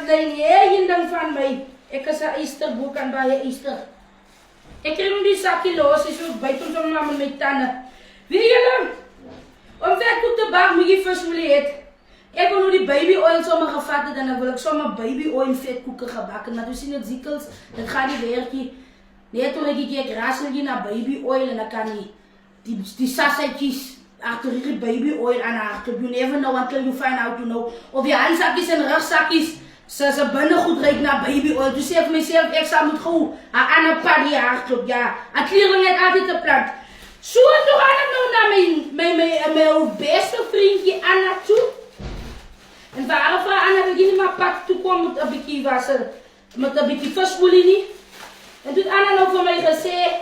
lyn een ding van my. Ek is 'n eysterboek en baie eyster. Ek kry nog die sakkie los, so ek byt hom sommer met my tande. Weet julle, om vetkoek te bak moet jy visolie het. Ek wil nou die baby oil sommer gevat het en dan wil ek sommer baby oil vetkoeke gebak. Maar jy sien dit ziekels, dit gaan nie werkie. Net toen ek rassel na baby oil en dan kan die sassetjies achter die baby oil aan haar. You never know until you find out, you know. Of die handsakkies en rugsakkies, ze binnen goed ruik naar baby oil. Dus ek vir myself, ek sal moet gauw een ander paddy hardloop, ja. Het kleerling het altijd een plant. So, toe gaan ek nou naar mijn beste vriendje Anna toe. En waarom voor Anna wil je niet maar pad toe komen met een beetje wasser, met een beetje visolie niet. En toen Anna nou voor mij gezegd,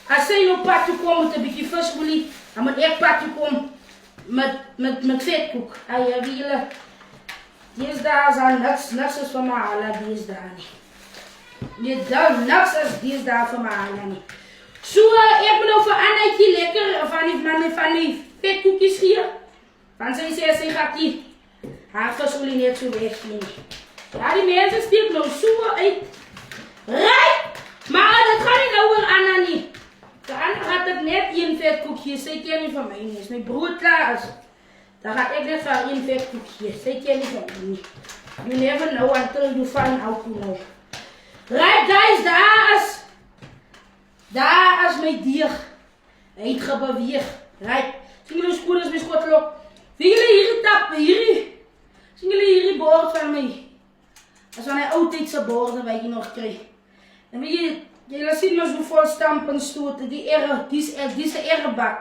als zij nou pad toe komt met een beetje visolie, dan moet ik pad toe komen met vetkoek. En ja, wie jullie, die is daar zo niks is van mij halen, die is daar niet. Die is daar van mij halen niet. Zo, ik moet nou voor Annaatje lekker van die vetkoekjes hier. Want zij zei, zij gaat die haar visolie net zo wegnemen. Ja, die mensen stikken nou zo uit. Right! Maar dat gaat niet over Anna niet. De Anna gaat het net één vetkoekje. Zij kent niet van mij niet. Als mijn broer klaar is, dan gaat ik net van één vetkoekje. Zij kent niet van mij niet. You never know until you find out, you know. Right guys, daar is mijn dier. Hij heeft gebeweegd. Right. Zien jullie spoeders mijn schotlok? Zien jullie hier tappen? Hier? Zien jullie hier bord van mij? Dat is van een oudtijdse borden wat je nog krijgt. En weet je, jullie zien maar zo vol stampen stoten. Die is een errebak.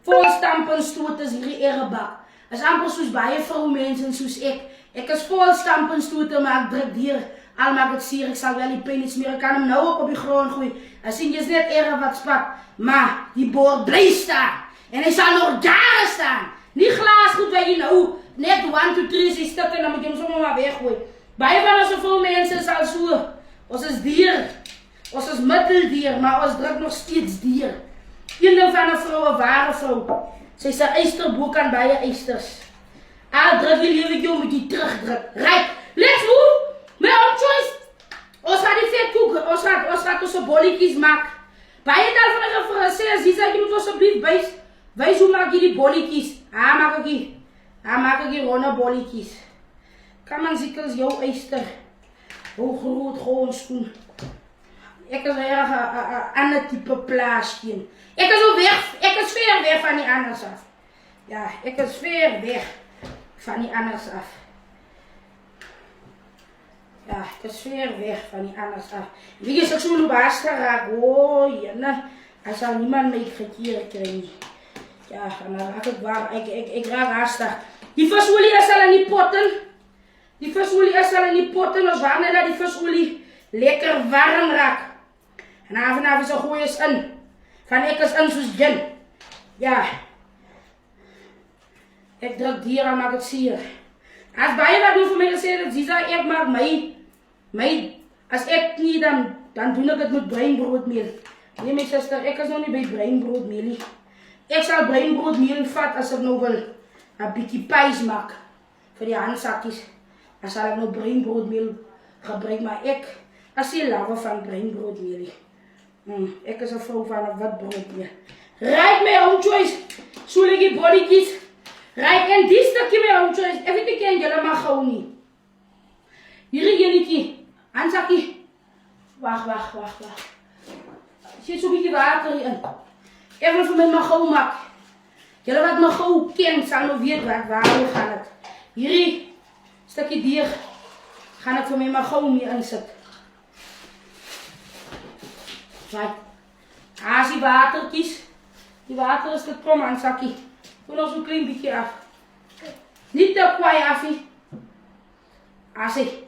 Vol stampen stoten is hier errebak. Dat is amper zoals bij veel mensen zoals ik. Ik is vol stampen stoten, maar ik druk hier. Al maak het zeer, ik zal wel die penis smeren. Ik kan hem nou ook op de grond gooien. Dan zie je net erg wat spak. Maar die boord blijft staan. En hij zal nog jaren staan. Niet glaasgoed waar je nou net 1, 2, 3 is stukken en dan moet je hem zomaar maar weggooien. Bij van zoveel mensen is al zo. Ons is dier. Ons is middeldier, maar ons drukt nog steeds dier. Een van een vrouw, een ware vrouw. Zij is een eysterboek aan bij je eysters. Al druk je leef ik jou met die terugdruk. Right, let's move. My own choice. Ons gaat die vetkoeken, ons gaat onze bolletjes maken. Bij je daar van een gezegd, zie je moet alsjeblieft wijs hoe maak je die bolletjes. Maak ik die ronde bolletjes. Kan man ziekels jouw eyster. Hoe groot gewoon schoen. Ik is weer een ander type plaasje. Ik is ver weg van die anders af. Ja, ik is ver weg van die anders af. Ja, ik is ver weg van die anders af. Wie is ook zo'n baas geraakt? Oh, ja, hij zal niemand mee verkeerd krijgen. Ja, en dan raak ik waar. Ik raak haastig. Die visolie is al in die potten. Die visolie is al in die potten. Als wanneer dat die visolie lekker warm raakt. En avond zo gooi je in. Van ik is in zoals gin. Ja. Ik druk dier aan, maak het zier. Als bij je wat nu voor mij gezegd hebt, zie je, ik maak mij. Als ik niet, dan doe ik het met bruinbroodmeel. Nee, mijn zuster, ik is nog niet bij bruinbroodmeel. Ik zal bruinbroodmeel vat als ik nou wil een beetje pijs maak. Voor die handzakjes. Dan zal ik nou bruinbroodmeel gebruiken. Maar ik, als je laven van bruinbroodmeel. Ik is een vrouw van een wat broodmeel. Rijd mijn own choice. Zoel ik die bolletjes. Rijd en die stukje mijn own choice. Even te kijken, dat mag gewoon niet. Hier is je handzakje. Wacht. Er zit zo'n beetje water in. Even voor mijn mago maken. Jullie wat mago kent, zal nog weten waarom gaat het. Hier, een stukje dier. Ga ik voor mijn mago mee inzetten. Kijk. Als die watertjes. Die water is het kom aan zakje. Doe nog zo'n klein beetje af. Niet te kwaai afie. Asie.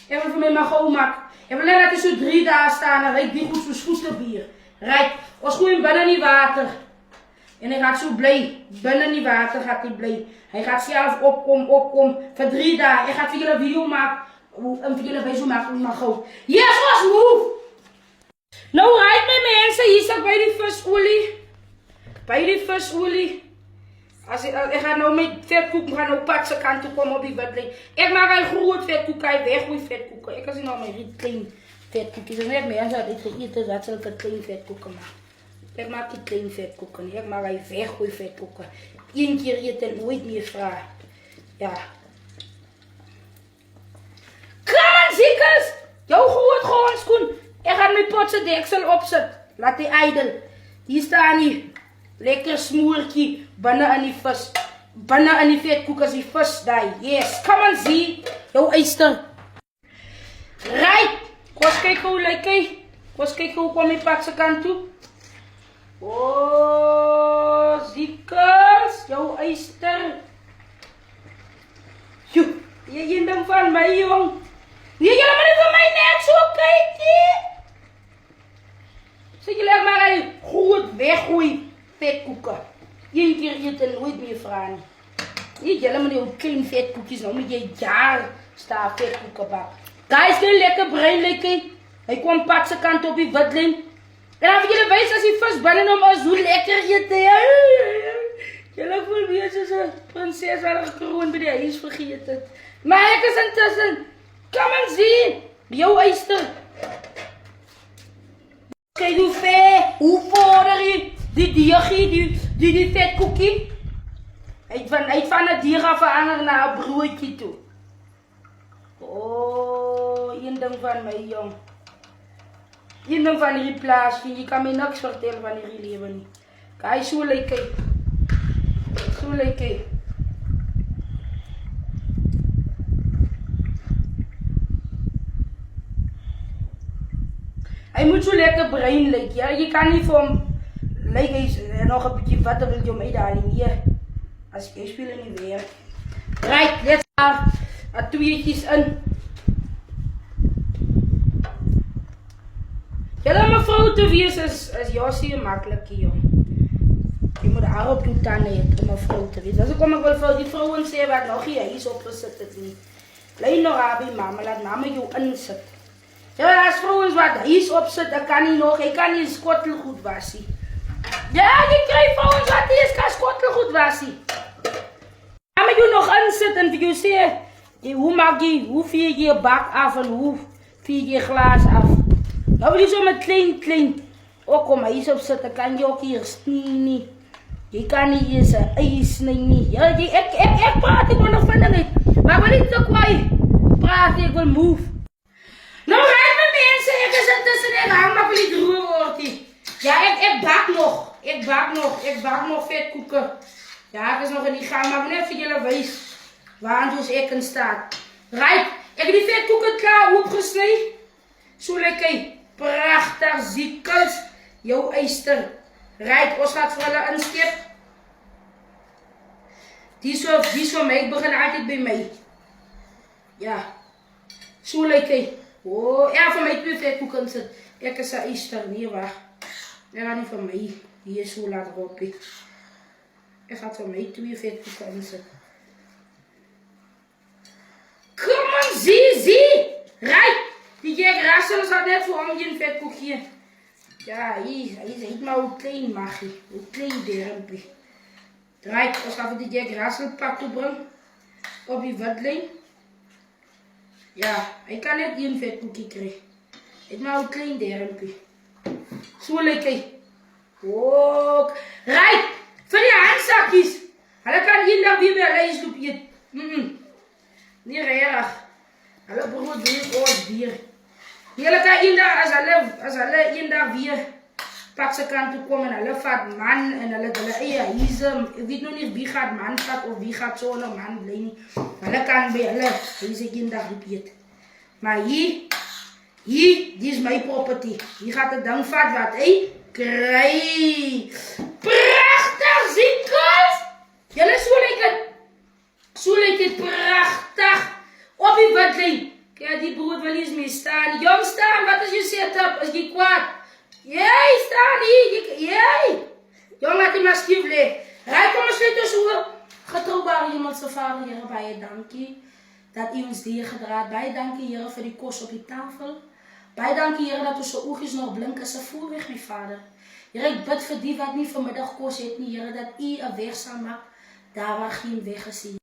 Even voor mij mago maken. Even laten zo 3 dagen staan en rijd die goed voor schoeterbier. Rijd. Als gooi binnen die water. En hij gaat zo blij. Binnen die water gaat hij blij. Hij gaat zelf opkomen. Voor 3 dagen. Hij gaat voor jullie een video maken. En voor jullie video maken met mago. Yes, was move! Nou rijd mijn mensen. Hier staat bij die visolie. Bij die visolie. Ik ga nou met vetkoek, we gaan nou patsen kant toe komen op die wedlijn. Ik maak een groot vetkoek, kan je weggoeien vetkoeken. Ik kan nou mijn klein vetkoekjes. Dat is net mensen dat ik eten dat ze een klein vetkoeken maken. Ik maak die klein vetkoeken. Ik maak een weggoeien vetkoeken. Eén keer eten en nooit meer vragen. Ja. Kom ziekers! Jouw groot handschoen. Ik ga mijn potse deksel opzetten. Laat die ijdel. Hier staan die. Lekker smoertje. Binnen aan die vis. Binnen aan die vetkoek as die vis daar. Yes. Kom aan zie. Jouw eister. Right. Kom eens kijken hoe lyk hy. Kom eens kijken hoe kom die patse kant toe. Oh, ziekers. Jouw eister. Joe. Je ding van mij, jong. Nee, jullie maar niet van mij net zo kijken. Zeg jullie maar een goed weggoeien vetkoeken. Eén keer eten en nooit meer vragen. Niet jullie maar die kleine vetkoekjes, nou moet je jaar staan vetkoeken bakken. Guys, geen lekker brein lekker. Hij kwam patse kant op die wedlijn. En dan jullie wijs als hij vast binnen om als hoe lekker eten. Jullie voelen weer zoals een prinses waar een kroon bij de huis vergeten. Maar ik is intussen. Kom en zie. Jouw eister. Kijk hoe ver, hoe vorder je die diergie, die vetkoekie. Hij van het dier afhangen naar een broodje toe. Oh, één ding van mij, jong. Één ding van die plaatsje. Je kan me niks vertellen van die leven niet. Kijk, zo lekker. Zo lekker. Hij moet zo lekker brein lijken, ja. Je kan niet voor hem lijken, nog een beetje wat wil je meedalen hier. Als ik speel niet weer. Right, let's gaan. Er tweetjes in. Ja, mijn foto wees is Jossie makkelijk, jong. Je moet haar op je tanden hebben om een vrouw te wees. Dus kom ik wel voor die vrouwen zeggen wat nog hier is opgezet het niet. Leid nog aan bij mama, laat mama jou inzetten. Ja, als vrouwen wat hier is opzet, dan kan hij nog, hij kan niet een schottelgoed wassen. Ja, je krijgt vrouwen wat hier is, kan schottelgoed wassen. Dan moet je nog inzetten en je zeggen, hoe vier je bak af en hoe vier je glas af. Nou wil je zo met klein, ook kom maar hier op zetten, kan je ook hier snijden. Je kan niet hier zijn ijs snijden. Ja, ik praat, ik wil nog van de maar ik wil niet te kwaai praten, ik wil move. Nou, rijdt mijn mensen, ik is intussen in hang, maar ik wil niet droog worden. Ja, ik bak nog vetkoeken. Ja, ik is nog in die gang, maar net voor jullie wijs waar dus ik in staat. Rijdt, ik heb die vetkoeken klaar opgesneden. Zo lekker, prachtig, ziekels. Jouw eister. Rijdt, ons gaat voor hulle inskip. Die is voor mij, ik begin altijd bij mij. Ja, zo lekker. Oh, ja, van mij 2 vetkoeken zit. Ik is een eister, hier waar. Dat gaat niet van mij. Hier zo laat erop. Ik ga van mij 2 vetkoeken inzetten. Kom on, zie. Rijd. Die Jack Russell zat net voor om je vetkoekje. Ja, hier ziet maar hoe klein mag je. Hoe klein dermpje. Rijd, als gaan we die Jack Russell pak opbrengen. Op die wedlijn. Ja, ik kan net een vetkoekje krijgen. Ik maak een klein dermpje. Zo lekker. Oh, rijd. Voor die handzakjes. Hij kan hier nog weer bij lijst op je. Niet erg. Hij brood weer ooit bier. Jullie kan één dag, als hulle één dag weer pak ze kant toe komen en hulle vat man en hulle hier ik weet nog niet wie gaat man vat of wie gaat zo'n man bly nie. Hulle kan bij hulle, hier is één dag repeat. Maar hier, die is mijn property. Hier gaat het dan vat wat hij krijgt. Prachtig, ziekels! Jullie zo lekker prachtig. Op die wedlijn. Kijk, die brood wil eens mee staan. Jong, staan, wat is je setup? Is je kwaad? Jij, staan hier. Jij. Jong, laat die maar stief liggen. Rij, kom eens weer zo. Getrouwbare iemand zijn vader, Heer, bij je dankie. Dat u ons dier gedraad. Bij je dankie, Heer, voor die kost op die tafel. Bij je dankie, Heer, dat onze oogjes nog blinken. Ze voer weg, mijn vader. Heer, ik bid voor die wat niet vanmiddag kost heeft, niet, Heer, dat u een weg zal maken. daar waar geen weg is nie.